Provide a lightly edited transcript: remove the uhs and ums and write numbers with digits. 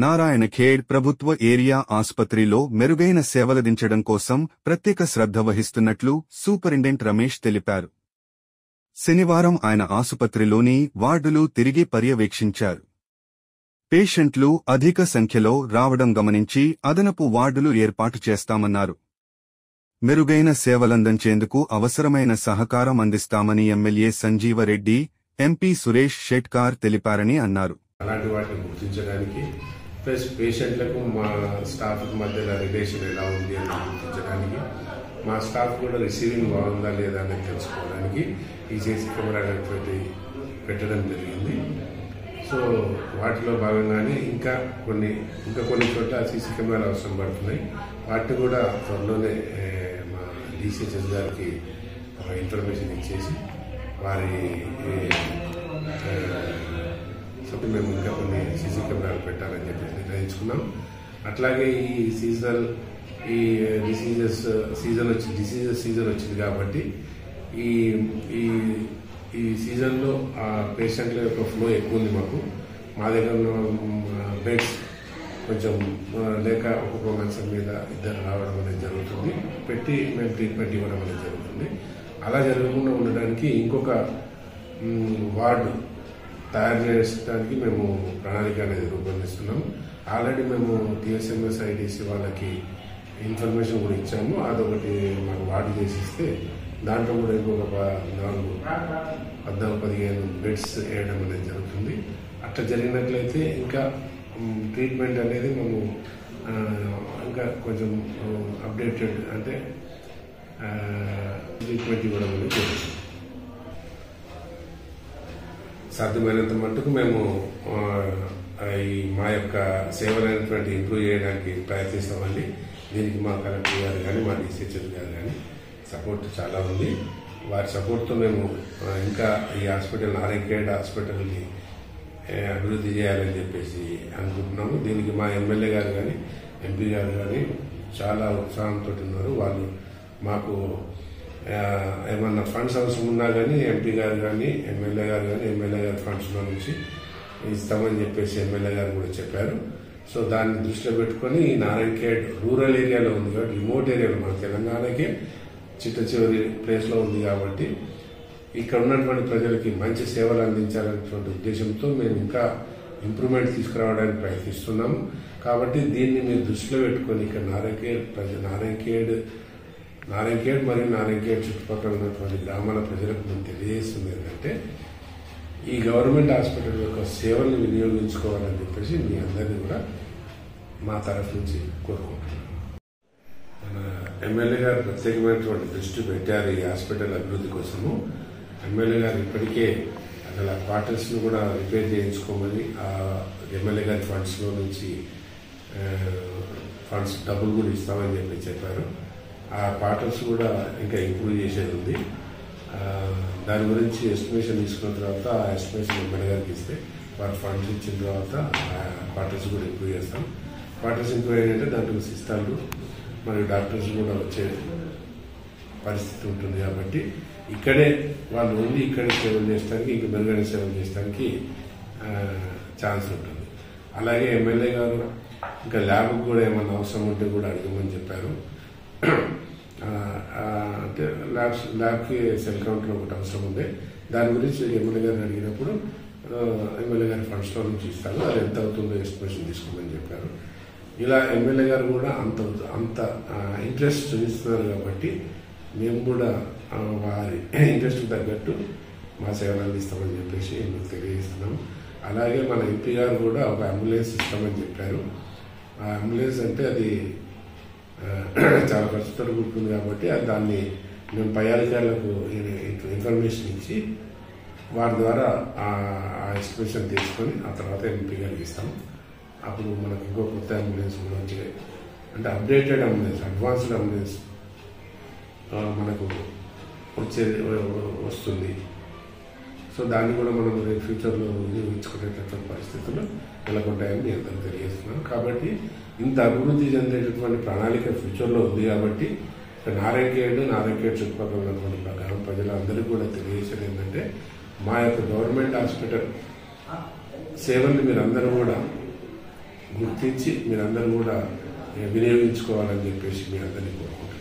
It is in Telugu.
నారాయణఖేడ్ ప్రభుత్వ ఏరియా ఆసుపత్రిలో మెరుగైన సేవలదించడం కోసం ప్రత్యేక శ్రద్ధ వహిస్తున్నట్లు సూపరింటెండెంట్ రమేష్ తెలిపారు. శనివారం ఆయన ఆసుపత్రిలోని వార్డులు తిరిగి పర్యవేక్షించారు. పేషెంట్లు అధిక సంఖ్యలో రావడం గమనించి అదనపు వార్డులు ఏర్పాటు చేస్తామన్నారు. మెరుగైన సేవలందించేందుకు అవసరమైన సహకారం అందిస్తామని ఎమ్మెల్యే సంజీవరెడ్డి, ఎంపీ సురేష్ షెట్కార్ తెలిపారని అన్నారు. అలాంటి వాటిని గుర్తించడానికి ప్లస్ పేషెంట్లకు మా స్టాఫ్ మధ్యలో రిలేషన్ ఎలా ఉంది అని గుర్తించడానికి, మా స్టాఫ్ కూడా రిసీవింగ్ బాగుందా లేదా అని తెలుసుకోవడానికి ఈ సీసీ కెమెరా పెట్టడం జరిగింది. సో వాటిలో భాగంగానే ఇంకా కొన్ని చోట్ల సీసీ కెమెరాలు అవసరం పడుతున్నాయి. వాటిని కూడా త్వరలోనే మా డిసిహెచ్ఎస్ గారికి ఇన్ఫర్మేషన్ ఇచ్చేసి వారి మేము ఇంకా కొన్ని సీసీ కెమెరాలు పెట్టాలని చెప్పి నిర్ణయించుకున్నాం. అట్లాగే ఈ డిసీజెస్ సీజన్ వచ్చింది కాబట్టి ఈ సీజన్లో ఆ పేషెంట్ల యొక్క ఫ్లో ఎక్కువ ఉంది. మా దగ్గర బెడ్స్ కొంచెం లేక ఒక్కొక్క మనిషి మీద ఇద్దరు రావడం అనేది జరుగుతుంది. మేము ట్రీట్మెంట్ ఇవ్వడం అనేది జరుగుతుంది. అలా జరగకుండా ఉండడానికి ఇంకొక వార్డు తయారు చేయడానికి మేము ప్రణాళిక అనేది రూపొందిస్తున్నాము. ఆల్రెడీ మేము టీఎస్ఎంఎస్ ఐటీసీ వాళ్ళకి ఇన్ఫర్మేషన్ కూడా ఇచ్చాము. అదొకటి మాకు వార్డు చేసిస్తే దాంట్లో కూడా ఇంకొక 14-15 బెడ్స్ వేయడం అనేది జరుగుతుంది. అట్లా జరిగినట్లయితే ఇంకా ట్రీట్మెంట్ అనేది మేము ఇంకా కొంచెం అప్డేటెడ్ అంటే ట్రీట్మెంట్ ఇవ్వడం అనేది జరుగుతుంది. సాధ్యమైనంత మట్టుకు మేము మా యొక్క సేవలైనటువంటి ఇంప్రూవ్ చేయడానికి ప్రయత్నిస్తామండి. దీనికి మా కలెక్టర్ గారు కానీ మా డిసిహెచ్ఎస్ గారు కానీ సపోర్ట్ చాలా ఉంది. వారి సపోర్ట్తో మేము ఇంకా ఈ హాస్పిటల్ నారాయణఖేడ్ హాస్పిటల్ని అభివృద్ధి చేయాలని చెప్పేసి అనుకుంటున్నాము. దీనికి మా ఎమ్మెల్యే గారు కానీ ఎంపీ గారు కానీ చాలా ఉత్సాహంతో ఉన్నారు. వాళ్ళు మాకు ఏమన్నా ఫండ్స్ అవసరం ఉన్నా కానీ ఎంపీ గారు కానీ ఎమ్మెల్యే గారి ఫండ్స్లో నుంచి ఇస్తామని చెప్పేసి ఎమ్మెల్యే గారు కూడా చెప్పారు. సో దాన్ని దృష్టిలో పెట్టుకుని ఈ నారాయణఖేడ్ రూరల్ ఏరియాలో ఉంది కాబట్టి, రిమోట్ ఏరియాలో మన తెలంగాణకే చిట్ట చివరి ప్లేస్లో ఉంది కాబట్టి ఇక్కడ ఉన్నటువంటి ప్రజలకి మంచి సేవలు అందించాలనేటువంటి ఉద్దేశంతో మేము ఇంకా ఇంప్రూవ్మెంట్ తీసుకురావడానికి ప్రయత్నిస్తున్నాము. కాబట్టి దీన్ని మీరు దృష్టిలో పెట్టుకొని ఇక్కడ నారాయణఖేడ్ మరియు నారాయణఖేడ్ చుట్టుపక్కల ఉన్నటువంటి గ్రామాల ప్రజలకు మేము తెలియజేస్తుంది ఏంటంటే ఈ గవర్నమెంట్ హాస్పిటల్ యొక్క సేవల్ని వినియోగించుకోవాలని చెప్పేసి మీ అందరినీ కూడా మా తరఫు నుంచి కోరుకుంటున్నాను. మన ఎమ్మెల్యే గారు ప్రత్యేకమైనటువంటి దృష్టి పెట్టారు ఈ హాస్పిటల్ అభివృద్ధి కోసము. ఎమ్మెల్యే గారు ఇప్పటికే అసలు ఆ క్వార్టర్స్ను కూడా రిపేర్ చేయించుకోమని ఆ ఎమ్మెల్యే గారి ఫండ్స్లో నుంచి డబ్బులు కూడా ఇస్తామని చెప్పారు. ఆ క్వార్టర్స్ కూడా ఇంకా ఇంప్రూవ్ చేసేది ఉంది. దాని గురించి ఎస్టిమేషన్ తీసుకున్న తర్వాత ఆ ఎస్టిమేషన్ ఎమ్మెల్యే గారికి ఇస్తే వారు ఫండ్స్ ఇచ్చిన తర్వాత ఆ క్వార్టర్స్ కూడా ఇంప్రూవ్ చేస్తాం. క్వార్టర్స్ ఇంప్రూవ్ అయ్యాయంటే దాంట్లో సిస్టాలు మరియు డాక్టర్స్ కూడా వచ్చే పరిస్థితి ఉంటుంది. కాబట్టి ఇక్కడే వాళ్ళు ఉండి ఇక్కడే సేవలు చేయడానికి ఇంకా మెరుగైన సేవలు చేయడానికి ఛాన్స్ ఉంటుంది. అలాగే ఎమ్మెల్యే గారు ఇంకా ల్యాబ్కి కూడా ఏమన్నా అవసరం ఉంటే కూడా అడగమని చెప్పారు. అంటే ల్యాబ్కి సెల్ కౌంటర్ ఒకటి అవసరం ఉంది. దాని గురించి ఎమ్మెల్యే గారిని అడిగినప్పుడు ఎమ్మెల్యే గారి ఫండ్స్లో నుంచి ఇస్తాను, అది ఎంత అవుతుందో ఎస్టిమేషన్ తీసుకోమని చెప్పారు. ఇలా ఎమ్మెల్యే గారు కూడా అంత ఇంట్రెస్ట్ చూపిస్తున్నారు కాబట్టి మేము కూడా వారి ఇంట్రెస్ట్ తగ్గట్టు మా సేవలు అందిస్తామని చెప్పేసి మీకు తెలియజేస్తున్నాం. అలాగే మన ఎంపీ గారు కూడా ఒక అంబులెన్స్ ఇస్తామని చెప్పారు. ఆ అంబులెన్స్ అంటే అది చాలా ఖర్చుతో కూడుకుంది కాబట్టి దాన్ని మేము పై అధికారులకు ఇన్ఫర్మేషన్ ఇచ్చి వారి ద్వారా ఆ ఎస్టిమేషన్ తీసుకొని ఆ తర్వాత ఎంపీ గారికి ఇస్తాం. అప్పుడు మనకు ఇంకో కొత్త అంబులెన్స్ కూడా వచ్చే అంటే అప్డేటెడ్ అంబులెన్స్, అడ్వాన్స్డ్ అంబులెన్స్ మనకు వస్తుంది. సో దాన్ని కూడా మనం ఫ్యూచర్లో వినియోగించుకునేటటువంటి పరిస్థితులు నెలకొంటాయని మీ అందరూ తెలియజేస్తున్నాను. కాబట్టి ఇంత అభివృద్ధి చెందేటటువంటి ప్రణాళిక ఫ్యూచర్లో ఉంది. కాబట్టి నారాయణఖేడ్ చుట్టుపక్కల ఉన్నటువంటి గ్రామ ప్రజలందరికీ కూడా తెలియజేసేది ఏంటంటే మా యొక్క గవర్నమెంట్ హాస్పిటల్ సేవల్ని మీరు అందరూ కూడా గుర్తించి మీరందరూ కూడా వినియోగించుకోవాలని చెప్పేసి మీ అందరినీ కోరుకుంటున్నాను.